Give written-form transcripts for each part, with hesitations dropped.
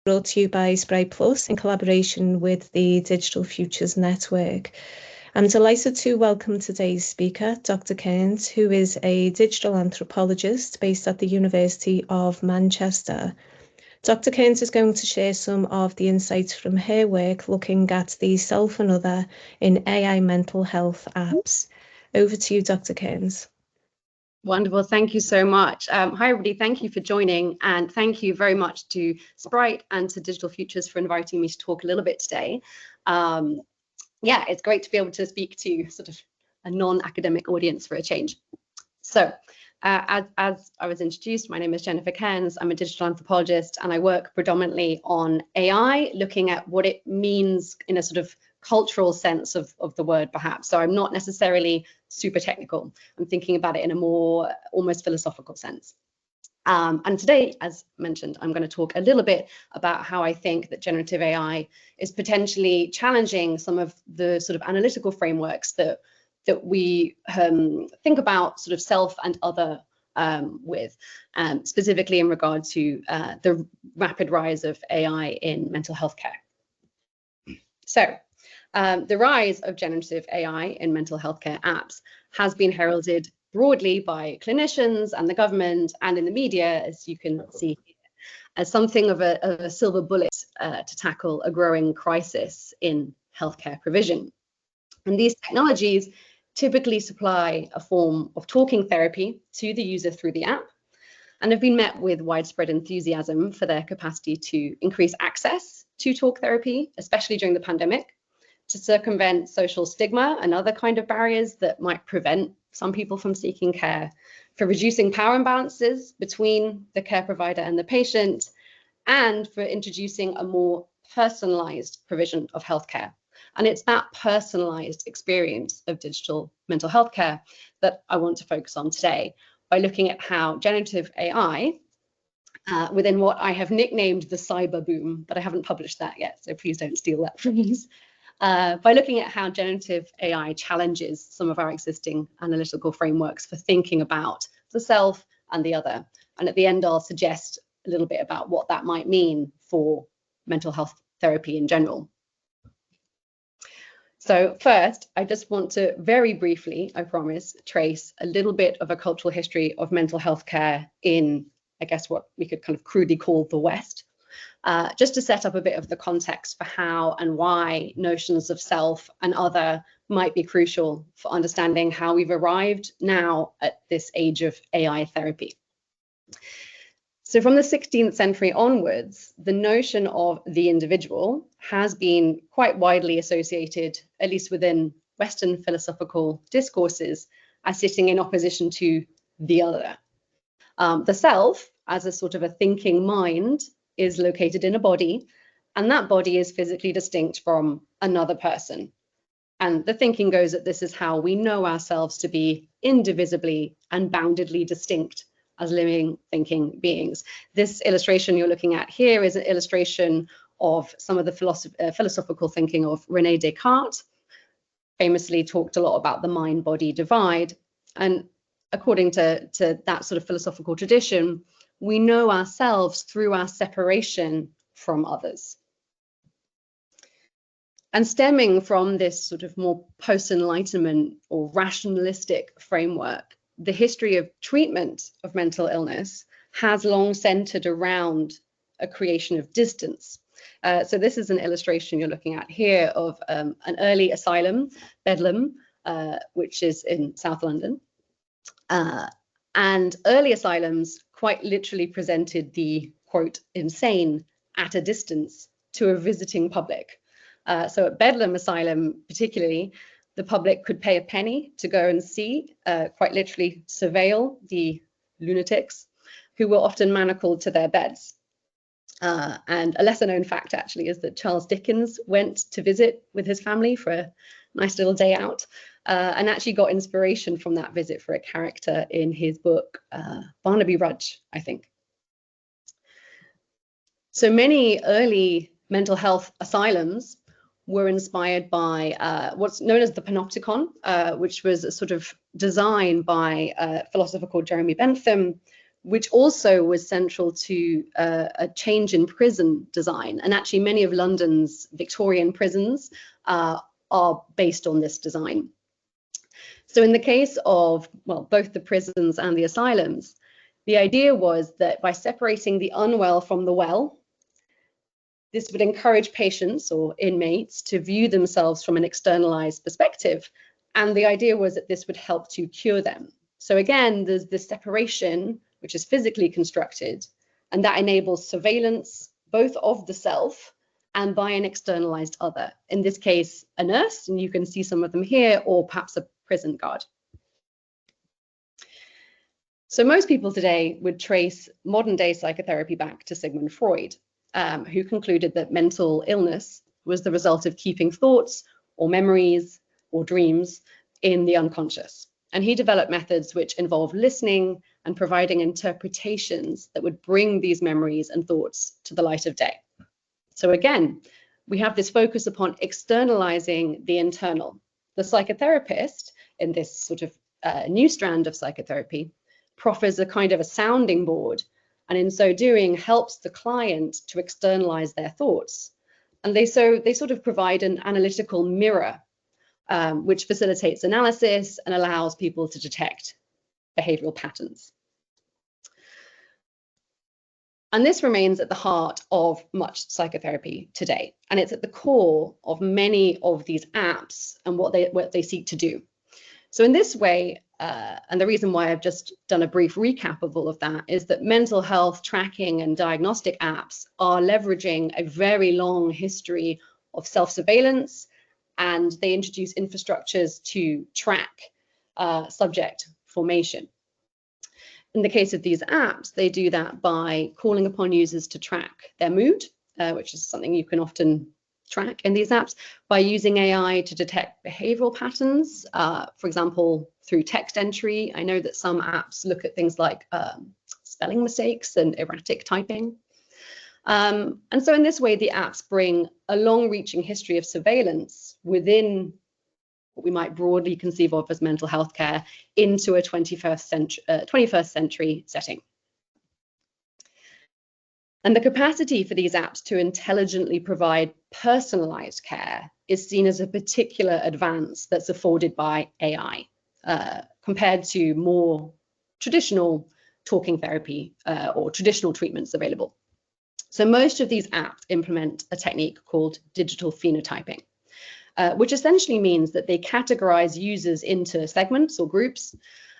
brought to you by Spray Plus in collaboration with the Digital Futures Network. I'm delighted to welcome today's speaker, Dr. Cearns, who is a digital anthropologist based at the University of Manchester. Dr. Cearns is going to share some of the insights from her work looking at the self and other in AI mental health apps. Over to you, Dr. Cearns. Wonderful, thank you so much. Hi everybody, thank you for joining, and thank you very much to Sprite and to Digital Futures for inviting me to talk a little bit today. Yeah, it's great to be able to speak to sort of a non-academic audience for a change. So, as I was introduced, my name is Jennifer Cearns. I'm a digital anthropologist, and I work predominantly on AI, looking at what it means in a sort of cultural sense of the word, perhaps. So I'm not necessarily super technical. I'm thinking about it in a more almost philosophical sense. And today, as mentioned, I'm going to talk a little bit about how I think that generative AI is potentially challenging some of the sort of analytical frameworks that we think about sort of self and other with, specifically in regard to the rapid rise of AI in mental health care. So, the rise of generative AI in mental health care apps has been heralded broadly by clinicians and the government and in the media, as you can see here, as something of a silver bullet to tackle a growing crisis in healthcare provision. And these technologies typically supply a form of talking therapy to the user through the app, and have been met with widespread enthusiasm for their capacity to increase access to talk therapy, especially during the pandemic, to circumvent social stigma and other kind of barriers that might prevent some people from seeking care, for reducing power imbalances between the care provider and the patient, and for introducing a more personalized provision of healthcare. And it's that personalized experience of digital mental health care that I want to focus on today by looking at how generative AI, within what I have nicknamed the cyber boom, but I haven't published that yet, so please don't steal that from me. By looking at how generative AI challenges some of our existing analytical frameworks for thinking about the self and the other. And at the end, I'll suggest a little bit about what that might mean for mental health therapy in general. So first, I just want to very briefly, I promise, trace a little bit of a cultural history of mental health care in, I guess, what we could kind of crudely call the West. Just to set up a bit of the context for how and why notions of self and other might be crucial for understanding how we've arrived now at this age of AI therapy. So from the 16th century onwards, the notion of the individual has been quite widely associated, at least within Western philosophical discourses, as sitting in opposition to the other. The self, as a sort of a thinking mind, is located in a body, and that body is physically distinct from another person. And the thinking goes that this is how we know ourselves to be indivisibly and boundedly distinct as living, thinking beings. This illustration you're looking at here is an illustration of some of the philosophical thinking of René Descartes, famously talked a lot about the mind-body divide. And according to that sort of philosophical tradition, we know ourselves through our separation from others. And stemming from this sort of more post-Enlightenment or rationalistic framework, the history of treatment of mental illness has long centered around a creation of distance. So this is an illustration you're looking at here of an early asylum, Bedlam, which is in South London. And early asylums quite literally presented the, quote, insane at a distance to a visiting public. So at Bedlam Asylum particularly, the public could pay a penny to go and see, quite literally surveil the lunatics, who were often manacled to their beds. And a lesser known fact actually is that Charles Dickens went to visit with his family for a nice little day out, and actually got inspiration from that visit for a character in his book, Barnaby Rudge, I think. So many early mental health asylums were inspired by what's known as the panopticon, which was a sort of design by a philosopher called Jeremy Bentham, which also was central to a change in prison design. And actually many of London's Victorian prisons are based on this design. So in the case of, well, both the prisons and the asylums, the idea was that by separating the unwell from the well, this would encourage patients or inmates to view themselves from an externalized perspective. And the idea was that this would help to cure them. So again, there's this separation, which is physically constructed, and that enables surveillance both of the self and by an externalized other. In this case, a nurse, and you can see some of them here, or perhaps a prison guard. So most people today would trace modern day psychotherapy back to Sigmund Freud, who concluded that mental illness was the result of keeping thoughts or memories or dreams in the unconscious. And he developed methods which involve listening and providing interpretations that would bring these memories and thoughts to the light of day. So again, we have this focus upon externalizing the internal. The psychotherapist, in this sort of new strand of psychotherapy, proffers a kind of a sounding board, and in so doing helps the client to externalize their thoughts. And they sort of provide an analytical mirror, which facilitates analysis and allows people to detect behavioral patterns. And this remains at the heart of much psychotherapy today. And it's at the core of many of these apps and what they seek to do. So in this way, and the reason why I've just done a brief recap of all of that is that mental health tracking and diagnostic apps are leveraging a very long history of self-surveillance, and they introduce infrastructures to track subject formation. In the case of these apps, they do that by calling upon users to track their mood, which is something you can often track in these apps, by using AI to detect behavioral patterns, for example, through text entry. I know that some apps look at things like spelling mistakes and erratic typing. And so in this way, the apps bring a long-reaching history of surveillance within what we might broadly conceive of as mental health care into a 21st century setting. And the capacity for these apps to intelligently provide personalized care is seen as a particular advance that's afforded by AI compared to more traditional talking therapy or traditional treatments available. So most of these apps implement a technique called digital phenotyping, which essentially means that they categorize users into segments or groups,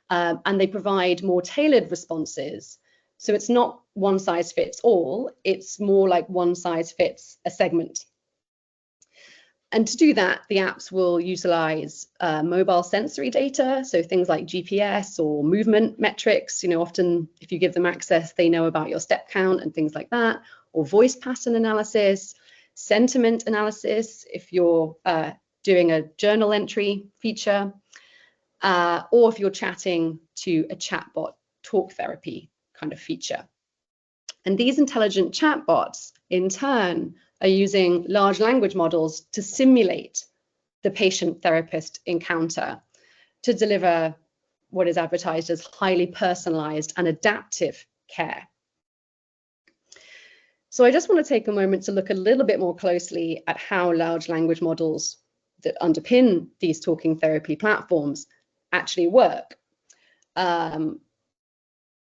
and they provide more tailored responses. So it's not one size fits all, it's more like one size fits a segment. And to do that, the apps will utilize mobile sensory data, so things like GPS or movement metrics. You know, often if you give them access, they know about your step count and things like that, or voice pattern analysis, sentiment analysis, if you're doing a journal entry feature, or if you're chatting to a chatbot talk therapy kind of feature. And these intelligent chatbots, in turn, are using large language models to simulate the patient-therapist encounter to deliver what is advertised as highly personalized and adaptive care. So I just want to take a moment to look a little bit more closely at how large language models that underpin these talking therapy platforms actually work.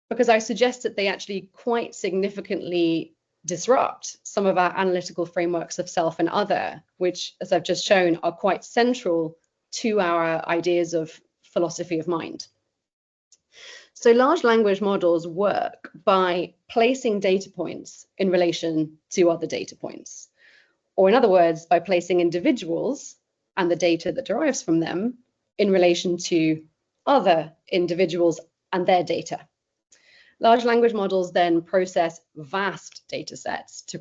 Because I suggest that they actually quite significantly disrupt some of our analytical frameworks of self and other, which, as I've just shown, are quite central to our ideas of philosophy of mind. So large language models work by placing data points in relation to other data points, or in other words, by placing individuals and the data that derives from them in relation to other individuals and their data. Large language models then process vast data sets to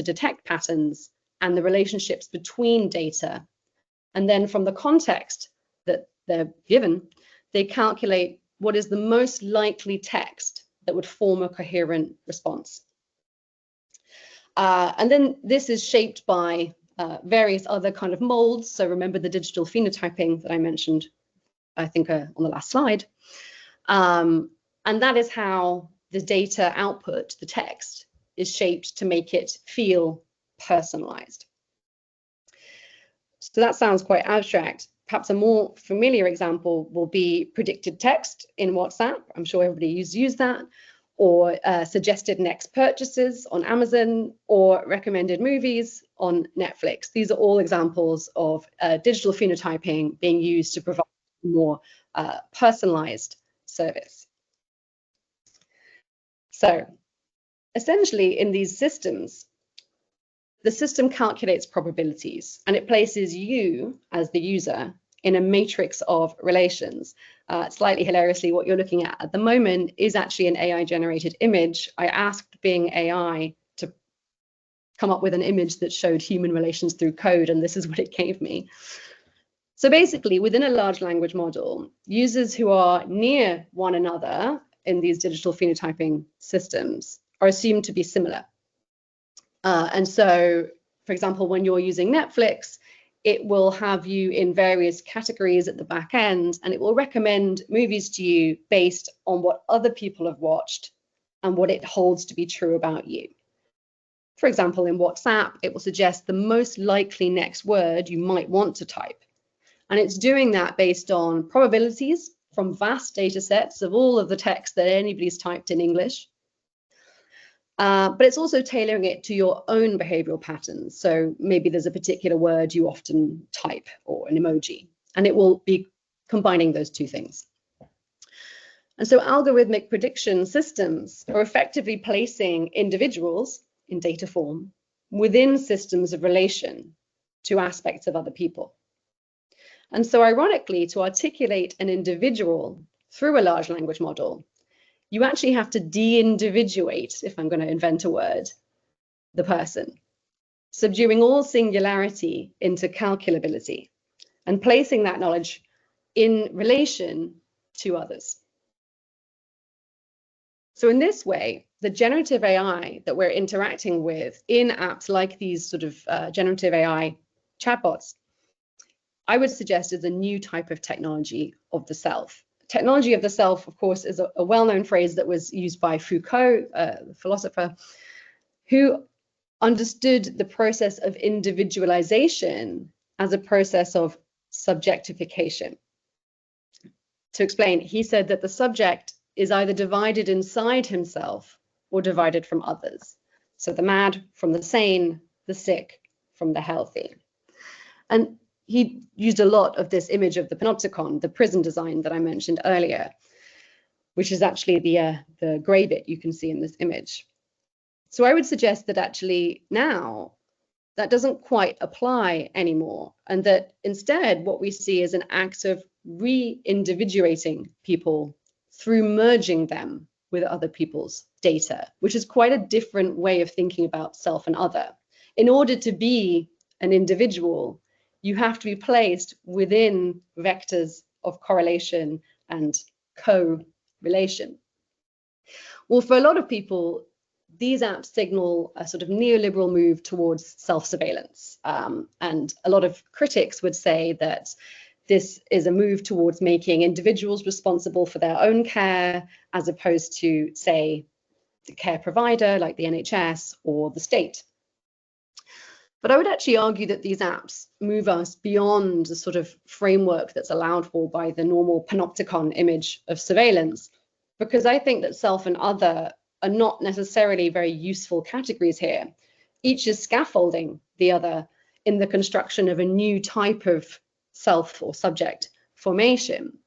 detect patterns and the relationships between data. And then from the context that they're given, they calculate what is the most likely text that would form a coherent response. And then this is shaped by various other kind of molds. So remember the digital phenotyping that I mentioned, I think on the last slide. And that is how the data output, the text, is shaped to make it feel personalized. So that sounds quite abstract. Perhaps a more familiar example will be predicted text in WhatsApp. I'm sure everybody used that, or suggested next purchases on Amazon, or recommended movies on Netflix. These are all examples of digital phenotyping being used to provide more personalized service. So essentially in these systems, the system calculates probabilities and it places you as the user in a matrix of relations. Slightly hilariously, what you're looking at the moment is actually an AI generated image. I asked Bing AI to come up with an image that showed human relations through code, and this is what it gave me. So basically, within a large language model, users who are near one another in these digital phenotyping systems are assumed to be similar. And so, for example, when you're using Netflix, it will have you in various categories at the back end, and it will recommend movies to you based on what other people have watched and what it holds to be true about you. For example, in WhatsApp, it will suggest the most likely next word you might want to type. And it's doing that based on probabilities from vast data sets of all of the text that anybody's typed in English. But it's also tailoring it to your own behavioral patterns. So maybe there's a particular word you often type or an emoji, and it will be combining those two things. And so algorithmic prediction systems are effectively placing individuals in data form within systems of relation to aspects of other people. And so ironically, to articulate an individual through a large language model, you actually have to de-individuate, if I'm going to invent a word, the person, subduing all singularity into calculability and placing that knowledge in relation to others. So in this way, the generative AI that we're interacting with in apps like these sort of generative AI chatbots, I would suggest is a new type of technology of the self. Technology of the self, of course, is a well-known phrase that was used by Foucault, the philosopher, who understood the process of individualization as a process of subjectification. To explain, he said that the subject is either divided inside himself or divided from others. So the mad from the sane, the sick from the healthy. And he used a lot of this image of the panopticon, the prison design that I mentioned earlier, which is actually the gray bit you can see in this image. So I would suggest that actually now that doesn't quite apply anymore, and that instead what we see is an act of re-individuating people through merging them with other people's data, which is quite a different way of thinking about self and other. In order to be an individual, you have to be placed within vectors of correlation and co-relation. Well, for a lot of people, these apps signal a sort of neoliberal move towards self-surveillance. And a lot of critics would say that this is a move towards making individuals responsible for their own care, as opposed to, say, the care provider like the NHS or the state. But I would actually argue that these apps move us beyond the sort of framework that's allowed for by the normal panopticon image of surveillance, because I think that self and other are not necessarily very useful categories here. Each is scaffolding the other in the construction of a new type of self or subject formation.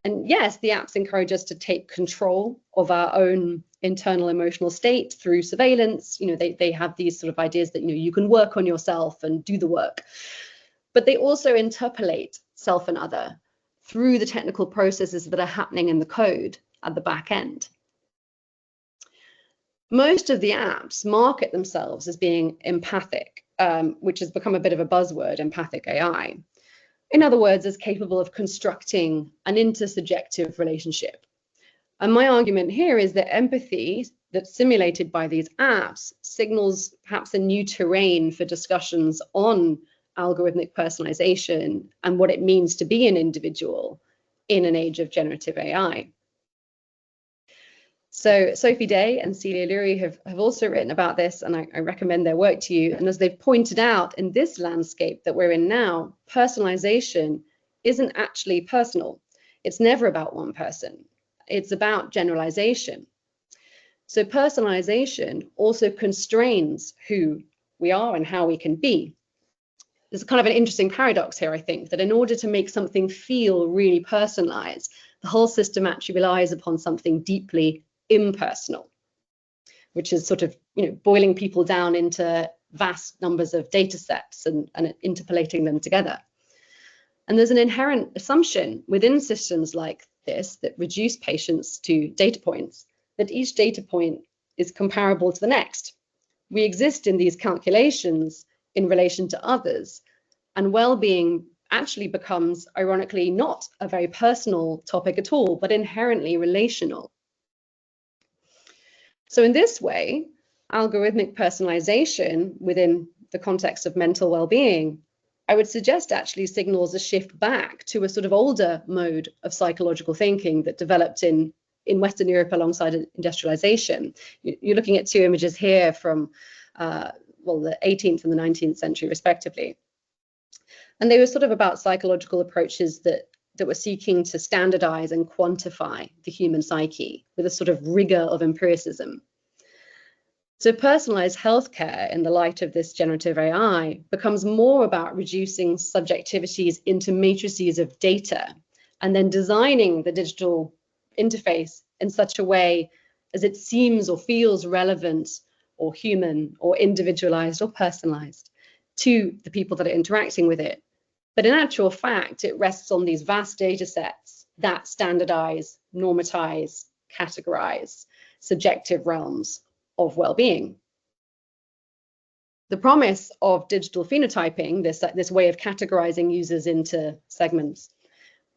And yes, the apps encourage us to take control of our own internal emotional state through surveillance. You know, they have these sort of ideas that, you know, you can work on yourself and do the work. But they also interpolate self and other through the technical processes that are happening in the code at the back end. Most of the apps market themselves as being empathic, which has become a bit of a buzzword, empathic AI. In other words, is capable of constructing an intersubjective relationship. And my argument here is that empathy that's simulated by these apps signals perhaps a new terrain for discussions on algorithmic personalization and what it means to be an individual in an age of generative AI. So Sophie Day and Celia Lurie have also written about this, and I recommend their work to you. And as they've pointed out, in this landscape that we're in now, personalization isn't actually personal. It's never about one person. It's about generalization. So personalization also constrains who we are and how we can be. There's kind of an interesting paradox here, I think, that in order to make something feel really personalized, the whole system actually relies upon something deeply impersonal, which is sort of, boiling people down into vast numbers of data sets and interpolating them together. And there's an inherent assumption within systems like this that reduce patients to data points, that each data point is comparable to the next. We exist in these calculations in relation to others, and well-being actually becomes, ironically, not a very personal topic at all, but inherently relational. So in this way, algorithmic personalization within the context of mental well-being, I would suggest actually signals a shift back to a sort of older mode of psychological thinking that developed in Western Europe alongside industrialization. You're looking at two images here from the 18th and the 19th century, respectively. And they were sort of about psychological approaches that were seeking to standardize and quantify the human psyche with a sort of rigor of empiricism. So personalized healthcare in the light of this generative AI becomes more about reducing subjectivities into matrices of data and then designing the digital interface in such a way as it seems or feels relevant or human or individualized or personalized to the people that are interacting with it. But in actual fact, it rests on these vast data sets that standardize, normatize, categorize subjective realms of well-being. The promise of digital phenotyping, this way of categorizing users into segments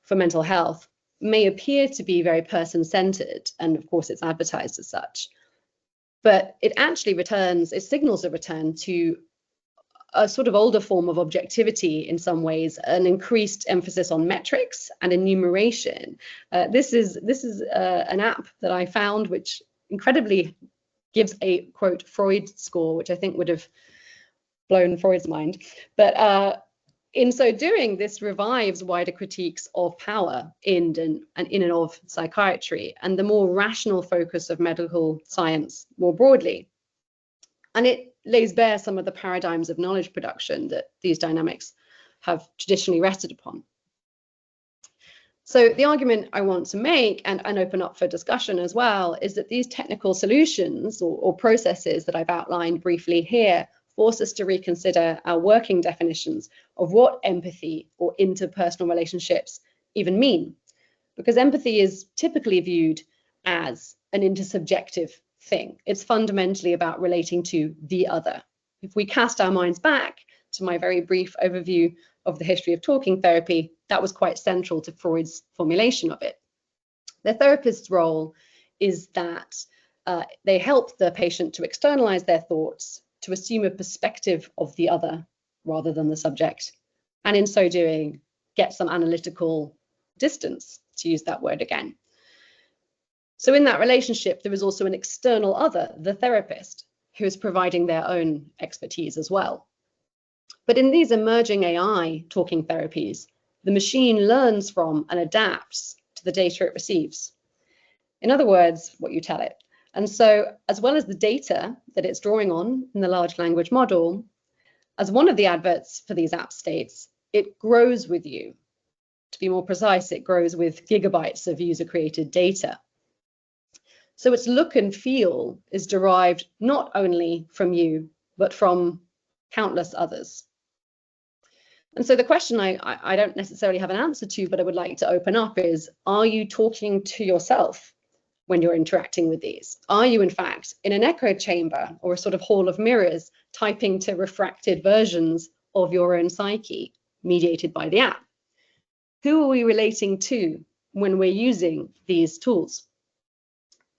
for mental health, may appear to be very person-centered, and of course it's advertised as such, but it actually signals a return to a sort of older form of objectivity in some ways, an increased emphasis on metrics and enumeration. This is an app that I found which incredibly gives a, quote, Freud score, which I think would have blown Freud's mind. But in so doing, this revives wider critiques of power in and of psychiatry and the more rational focus of medical science more broadly. And it lays bare some of the paradigms of knowledge production that these dynamics have traditionally rested upon. So the argument I want to make and open up for discussion as well is that these technical solutions or processes that I've outlined briefly here force us to reconsider our working definitions of what empathy or interpersonal relationships even mean. Because empathy is typically viewed as an intersubjective thing. It's fundamentally about relating to the other. If we cast our minds back to my very brief overview of the history of talking therapy, that was quite central to Freud's formulation of it. The therapist's role is that they help the patient to externalize their thoughts, to assume a perspective of the other rather than the subject, and in so doing, get some analytical distance, to use that word again. So in that relationship, there is also an external other, the therapist, who is providing their own expertise as well. But in these emerging AI talking therapies, the machine learns from and adapts to the data it receives. In other words, what you tell it. And so, as well as the data that it's drawing on in the large language model, as one of the adverts for these apps states, it grows with you. To be more precise, it grows with gigabytes of user-created data. So its look and feel is derived not only from you, but from countless others. And so the question I don't necessarily have an answer to, but I would like to open up is, are you talking to yourself when you're interacting with these? Are you, in fact, in an echo chamber or a sort of hall of mirrors, typing to refracted versions of your own psyche, mediated by the app? Who are we relating to when we're using these tools?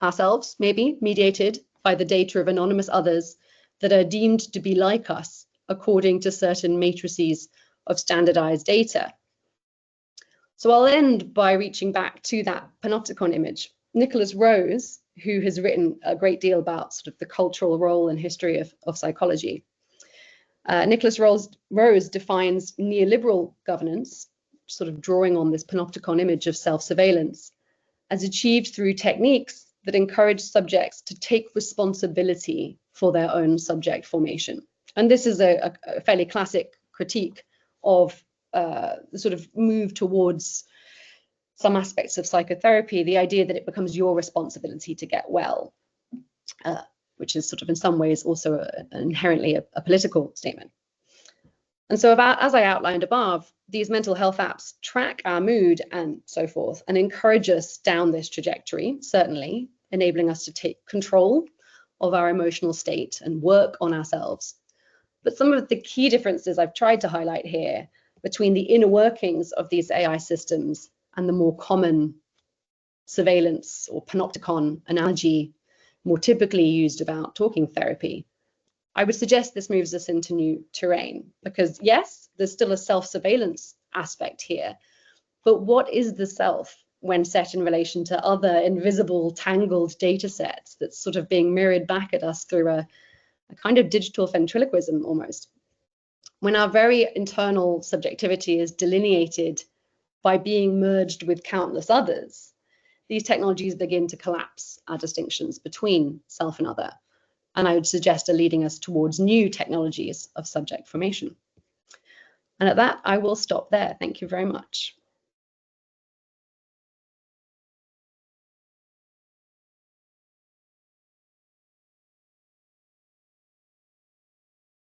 Ourselves, maybe, mediated by the data of anonymous others that are deemed to be like us according to certain matrices of standardized data. So I'll end by reaching back to that panopticon image. Nicholas Rose who has written a great deal about sort of the cultural role and history of psychology. Nicholas Rose defines neoliberal governance, sort of drawing on this panopticon image of self-surveillance, as achieved through techniques that encourage subjects to take responsibility for their own subject formation. And this is a fairly classic critique of the sort of move towards some aspects of psychotherapy, the idea that it becomes your responsibility to get well, which is sort of in some ways also inherently a political statement. And so as I outlined above, these mental health apps track our mood and so forth and encourage us down this trajectory, certainly, enabling us to take control of our emotional state and work on ourselves. But some of the key differences I've tried to highlight here between the inner workings of these AI systems and the more common surveillance or panopticon analogy more typically used about talking therapy, I would suggest this moves us into new terrain, because yes, there's still a self-surveillance aspect here, but what is the self when set in relation to other invisible, tangled data sets that's sort of being mirrored back at us through a kind of digital ventriloquism almost? When our very internal subjectivity is delineated by being merged with countless others, these technologies begin to collapse our distinctions between self and other. And I would suggest are leading us towards new technologies of subject formation. And at that, I will stop there. Thank you very much.